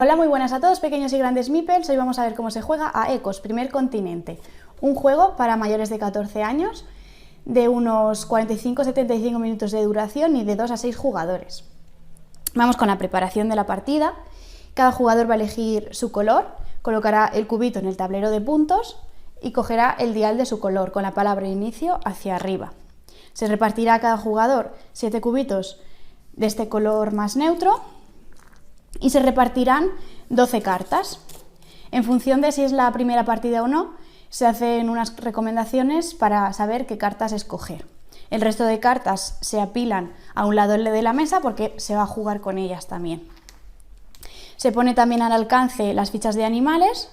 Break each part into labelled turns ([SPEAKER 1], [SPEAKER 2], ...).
[SPEAKER 1] Hola, muy buenas a todos, pequeños y grandes meeples. Hoy vamos a ver cómo se juega a Ecos, Primer Continente. Un juego para mayores de 14 años, de unos 45-75 minutos de duración y de 2 a 6 jugadores. Vamos con la preparación de la partida. Cada jugador va a elegir su color, colocará el cubito en el tablero de puntos y cogerá el dial de su color con la palabra inicio hacia arriba. Se repartirá a cada jugador 7 cubitos de este color más neutro y se repartirán 12 cartas. En función de si es la primera partida o no, se hacen unas recomendaciones para saber qué cartas escoger. El resto de cartas se apilan a un lado de la mesa porque se va a jugar con ellas también. Se pone también al alcance las fichas de animales,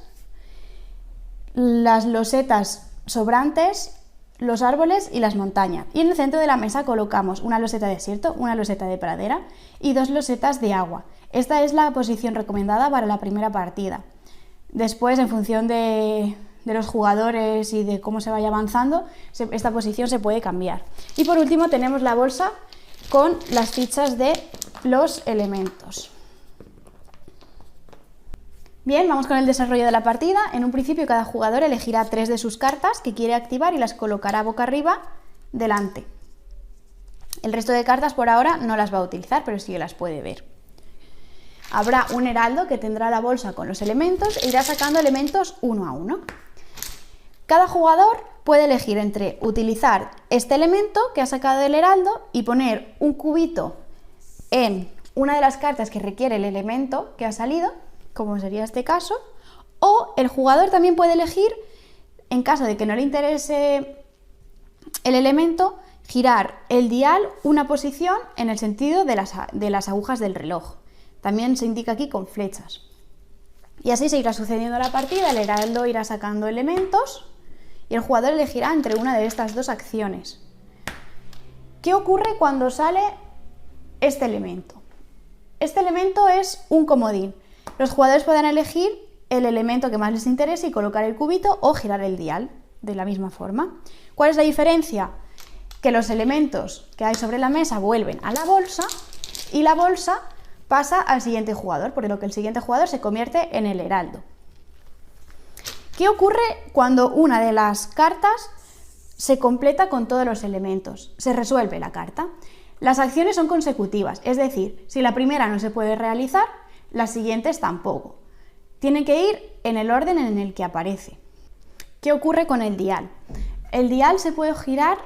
[SPEAKER 1] las losetas sobrantes, los árboles y las montañas. Y en el centro de la mesa colocamos una loseta de desierto, una loseta de pradera y 2 losetas de agua. Esta es la posición recomendada para la primera partida. Después, en función de los jugadores y de cómo se vaya avanzando, esta posición se puede cambiar. Y por último tenemos la bolsa con las fichas de los elementos. Bien, vamos con el desarrollo de la partida. En un principio cada jugador elegirá 3 de sus cartas que quiere activar y las colocará boca arriba delante. El resto de cartas por ahora no las va a utilizar, pero sí que las puede ver. Habrá un heraldo que tendrá la bolsa con los elementos e irá sacando elementos uno a uno. Cada jugador puede elegir entre utilizar este elemento que ha sacado el heraldo y poner un cubito en una de las cartas que requiere el elemento que ha salido, como sería este caso, o el jugador también puede elegir, en caso de que no le interese el elemento, girar el dial una posición en el sentido de las agujas del reloj. También se indica aquí con flechas. Y así se irá sucediendo la partida, el heraldo irá sacando elementos y el jugador elegirá entre una de estas dos acciones. ¿Qué ocurre cuando sale este elemento? Este elemento es un comodín. Los jugadores pueden elegir el elemento que más les interese y colocar el cubito o girar el dial de la misma forma. ¿Cuál es la diferencia? Que los elementos que hay sobre la mesa vuelven a la bolsa y la bolsa pasa al siguiente jugador, por lo que el siguiente jugador se convierte en el heraldo. ¿Qué ocurre cuando una de las cartas se completa con todos los elementos? Se resuelve la carta. Las acciones son consecutivas, es decir, si la primera no se puede realizar, las siguientes tampoco. Tienen que ir en el orden en el que aparece. ¿Qué ocurre con el dial? El dial se puede girar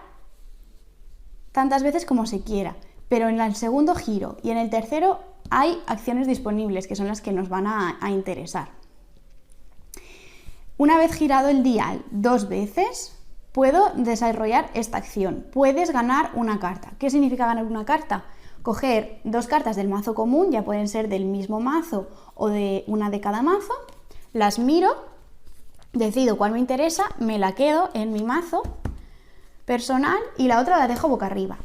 [SPEAKER 1] tantas veces como se quiera, pero en el segundo giro y en el tercero hay acciones disponibles, que son las que nos van a interesar. Una vez girado el dial 2 veces, puedo desarrollar esta acción. Puedes ganar una carta. ¿Qué significa ganar una carta? Coger 2 cartas del mazo común, ya pueden ser del mismo mazo o de una de cada mazo, las miro, decido cuál me interesa, me la quedo en mi mazo personal y la otra la dejo boca arriba.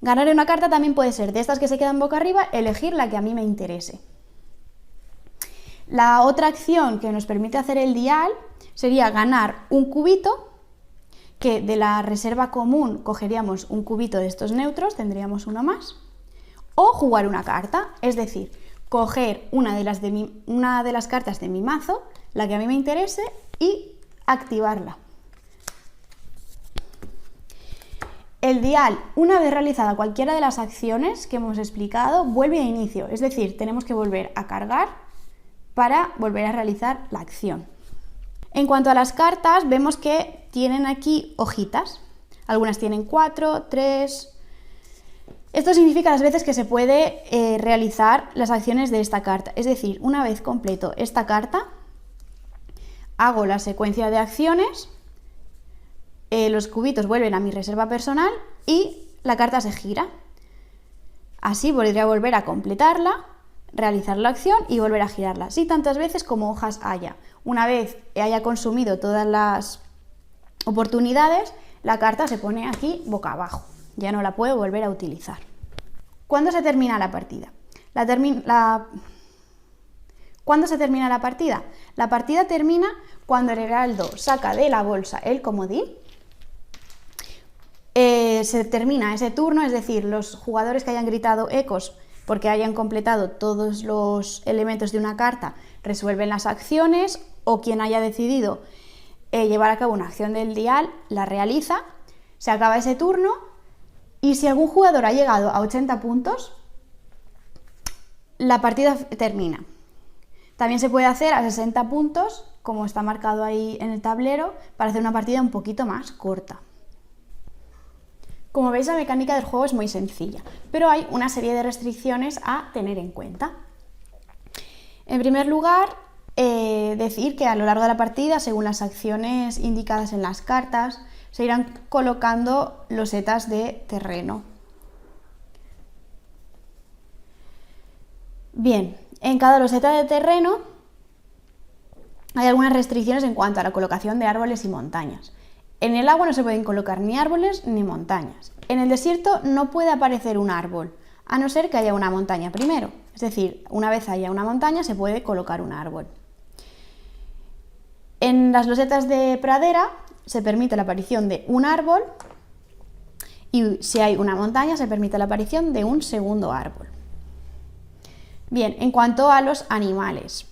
[SPEAKER 1] Ganar una carta también puede ser de estas que se quedan boca arriba, elegir la que a mí me interese. La otra acción que nos permite hacer el dial sería ganar un cubito, que de la reserva común cogeríamos un cubito de estos neutros, tendríamos uno más, o jugar una carta, es decir, coger una de las cartas de mi mazo, la que a mí me interese, y activarla. El dial, una vez realizada cualquiera de las acciones que hemos explicado, vuelve a inicio, es decir, tenemos que volver a cargar para volver a realizar la acción. En cuanto a las cartas, vemos que tienen aquí hojitas. Algunas tienen 4, 3... Esto significa las veces que se puede realizar las acciones de esta carta. Es decir, una vez completo esta carta, hago la secuencia de acciones, los cubitos vuelven a mi reserva personal y la carta se gira. Así podría volver a completarla, realizar la acción y volver a girarla, así tantas veces como hojas haya. Una vez haya consumido todas las oportunidades, la carta se pone aquí boca abajo, ya no la puedo volver a utilizar. ¿Cuándo se termina la partida? ¿Cuándo se termina la partida? La partida termina cuando el heraldo saca de la bolsa el comodín. Se termina ese turno, es decir, los jugadores que hayan gritado ecos porque hayan completado todos los elementos de una carta resuelven las acciones, o quien haya decidido llevar a cabo una acción del dial la realiza, se acaba ese turno, y si algún jugador ha llegado a 80 puntos, la partida termina. También se puede hacer a 60 puntos, como está marcado ahí en el tablero, para hacer una partida un poquito más corta. Como veis, la mecánica del juego es muy sencilla, pero hay una serie de restricciones a tener en cuenta. En primer lugar, decir que a lo largo de la partida, según las acciones indicadas en las cartas, se irán colocando losetas de terreno. Bien, en cada loseta de terreno hay algunas restricciones en cuanto a la colocación de árboles y montañas. En el agua no se pueden colocar ni árboles ni montañas. En el desierto no puede aparecer un árbol, a no ser que haya una montaña primero. Es decir, una vez haya una montaña se puede colocar un árbol. En las losetas de pradera se permite la aparición de un árbol, y si hay una montaña se permite la aparición de un segundo árbol. Bien, en cuanto a los animales.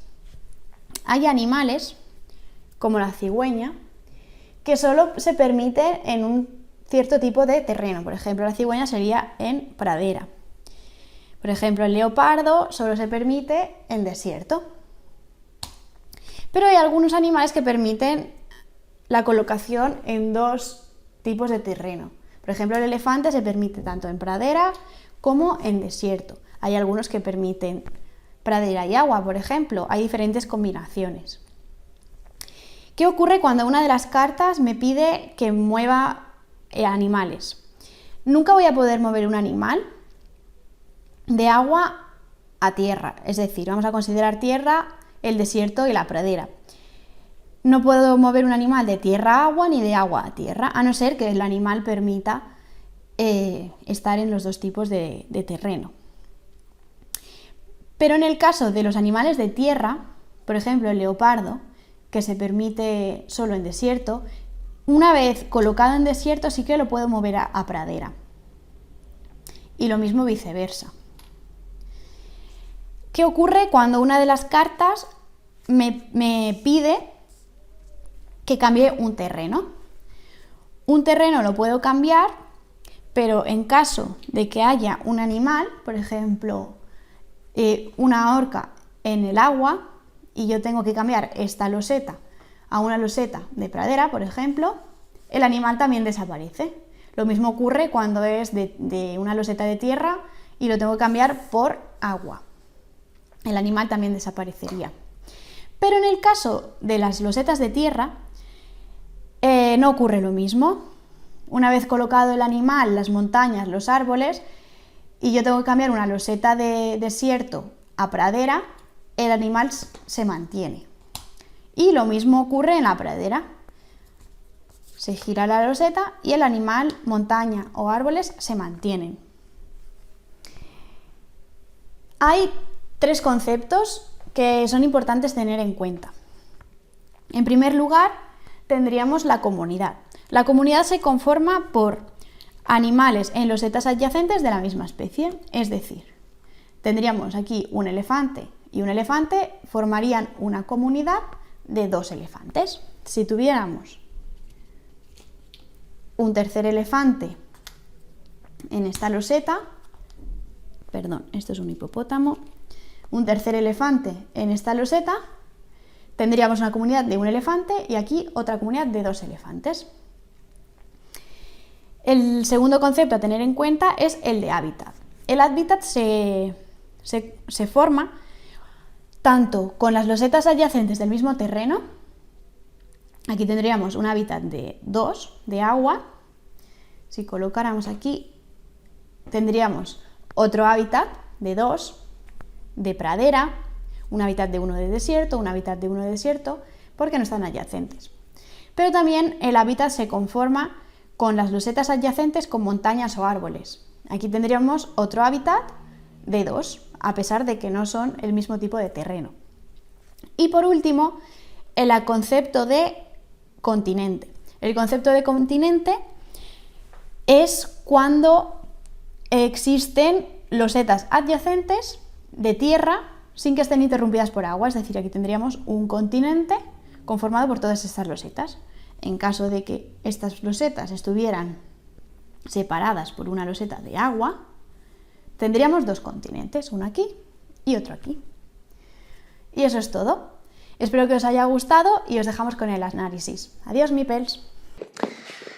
[SPEAKER 1] Hay animales, como la cigüeña, que solo se permite en un cierto tipo de terreno. Por ejemplo, la cigüeña sería en pradera. Por ejemplo, el leopardo solo se permite en desierto. Pero hay algunos animales que permiten la colocación en dos tipos de terreno. Por ejemplo, el elefante se permite tanto en pradera como en desierto. Hay algunos que permiten pradera y agua, por ejemplo. Hay diferentes combinaciones. ¿Qué ocurre cuando una de las cartas me pide que mueva animales? Nunca voy a poder mover un animal de agua a tierra. Es decir, vamos a considerar tierra el desierto y la pradera. No puedo mover un animal de tierra a agua ni de agua a tierra, a no ser que el animal permita estar en los dos tipos de terreno. Pero en el caso de los animales de tierra, por ejemplo el leopardo, que se permite solo en desierto, una vez colocado en desierto sí que lo puedo mover a pradera. Y lo mismo viceversa. ¿Qué ocurre cuando una de las cartas me pide que cambie un terreno? Un terreno lo puedo cambiar, pero en caso de que haya un animal, por ejemplo, una orca en el agua, y yo tengo que cambiar esta loseta a una loseta de pradera, por ejemplo, el animal también desaparece. Lo mismo ocurre cuando es de una loseta de tierra y lo tengo que cambiar por agua. El animal también desaparecería. Pero en el caso de las losetas de tierra, no ocurre lo mismo. Una vez colocado el animal, las montañas, los árboles, y yo tengo que cambiar una loseta de desierto a pradera, el animal se mantiene. Y lo mismo ocurre en la pradera. Se gira la loseta y el animal, montaña o árboles se mantienen. Hay tres conceptos que son importantes tener en cuenta. En primer lugar, tendríamos la comunidad. La comunidad se conforma por animales en losetas adyacentes de la misma especie, es decir, tendríamos aquí un elefante y un elefante formarían una comunidad de dos elefantes. Si tuviéramos un tercer elefante en esta loseta, perdón, esto es un hipopótamo, un tercer elefante en esta loseta, tendríamos una comunidad de un elefante y aquí otra comunidad de dos elefantes. El segundo concepto a tener en cuenta es el de hábitat. El hábitat se forma tanto con las losetas adyacentes del mismo terreno. Aquí tendríamos un hábitat de 2 de agua. Si colocáramos aquí, tendríamos otro hábitat de 2 de pradera, un hábitat de 1 de desierto, un hábitat de 1 de desierto, porque no están adyacentes. Pero también el hábitat se conforma con las losetas adyacentes con montañas o árboles. Aquí tendríamos otro hábitat de 2, a pesar de que no son el mismo tipo de terreno. Y por último, el concepto de continente. El concepto de continente es cuando existen losetas adyacentes de tierra sin que estén interrumpidas por agua. Es decir, aquí tendríamos un continente conformado por todas estas losetas. En caso de que estas losetas estuvieran separadas por una loseta de agua, tendríamos dos continentes, uno aquí y otro aquí. Y eso es todo. Espero que os haya gustado y os dejamos con el análisis. Adiós, Mipels.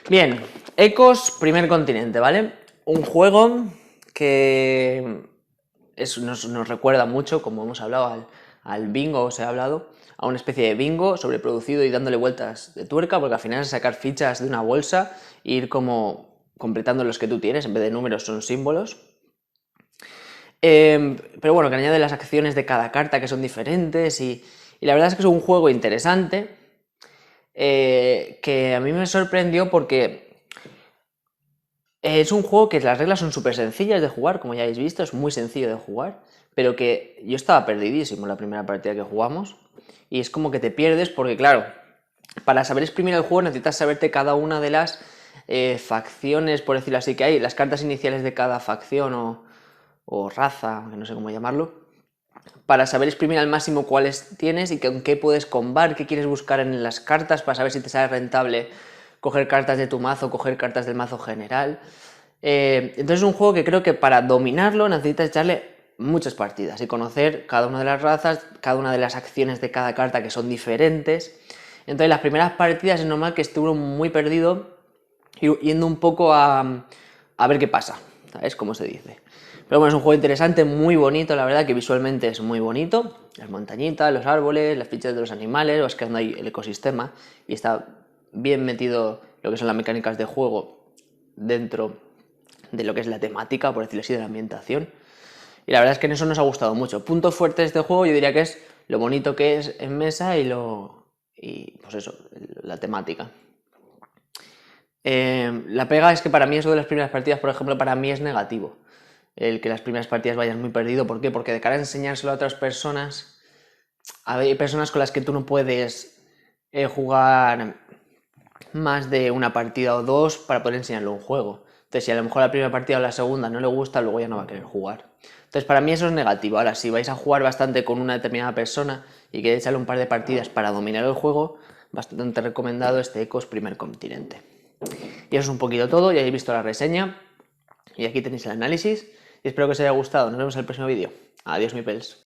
[SPEAKER 2] Bien, Ecos, primer continente, ¿vale? Un juego que nos recuerda mucho, como hemos hablado, al bingo, os he hablado, a una especie de bingo sobreproducido y dándole vueltas de tuerca, porque al final es sacar fichas de una bolsa e ir como completando los que tú tienes, en vez de números son símbolos. Pero bueno, que añade las acciones de cada carta que son diferentes y la verdad es que es un juego interesante que a mí me sorprendió porque es un juego que las reglas son súper sencillas de jugar, como ya habéis visto, es muy sencillo de jugar, pero que yo estaba perdidísimo en la primera partida que jugamos y es como que te pierdes porque, claro, para saber exprimir el juego necesitas saberte cada una de las facciones, por decirlo así, que hay, las cartas iniciales de cada facción o raza, que no sé cómo llamarlo, para saber exprimir al máximo cuáles tienes y con qué puedes combar, qué quieres buscar en las cartas para saber si te sale rentable coger cartas de tu mazo, coger cartas del mazo general. Entonces es un juego que creo que para dominarlo necesitas echarle muchas partidas y conocer cada una de las razas, cada una de las acciones de cada carta que son diferentes. Entonces las primeras partidas es normal que estuve muy perdido yendo un poco a ver qué pasa, ¿sabes? Como se dice. Pero bueno, es un juego interesante, muy bonito, la verdad que visualmente es muy bonito. Las montañitas, los árboles, las fichas de los animales, vas creando ahí el ecosistema y está bien metido lo que son las mecánicas de juego dentro de lo que es la temática, por decirlo así, de la ambientación. Y la verdad es que en eso nos ha gustado mucho. Puntos fuertes de este juego yo diría que es lo bonito que es en mesa y pues eso, la temática. La pega es que para mí eso de las primeras partidas, por ejemplo, para mí es negativo. El que las primeras partidas vayan muy perdido. ¿Por qué? Porque de cara a enseñárselo a otras personas, hay personas con las que tú no puedes jugar más de una partida o dos para poder enseñarle un juego. Entonces, si a lo mejor la primera partida o la segunda no le gusta, luego ya no va a querer jugar. Entonces, para mí eso es negativo. Ahora, si vais a jugar bastante con una determinada persona y queréis echarle un par de partidas para dominar el juego, bastante recomendado este Ecos primer continente. Y eso es un poquito todo, ya habéis visto la reseña y aquí tenéis el análisis y espero que os haya gustado. Nos vemos en el próximo vídeo. Adiós, Mipels.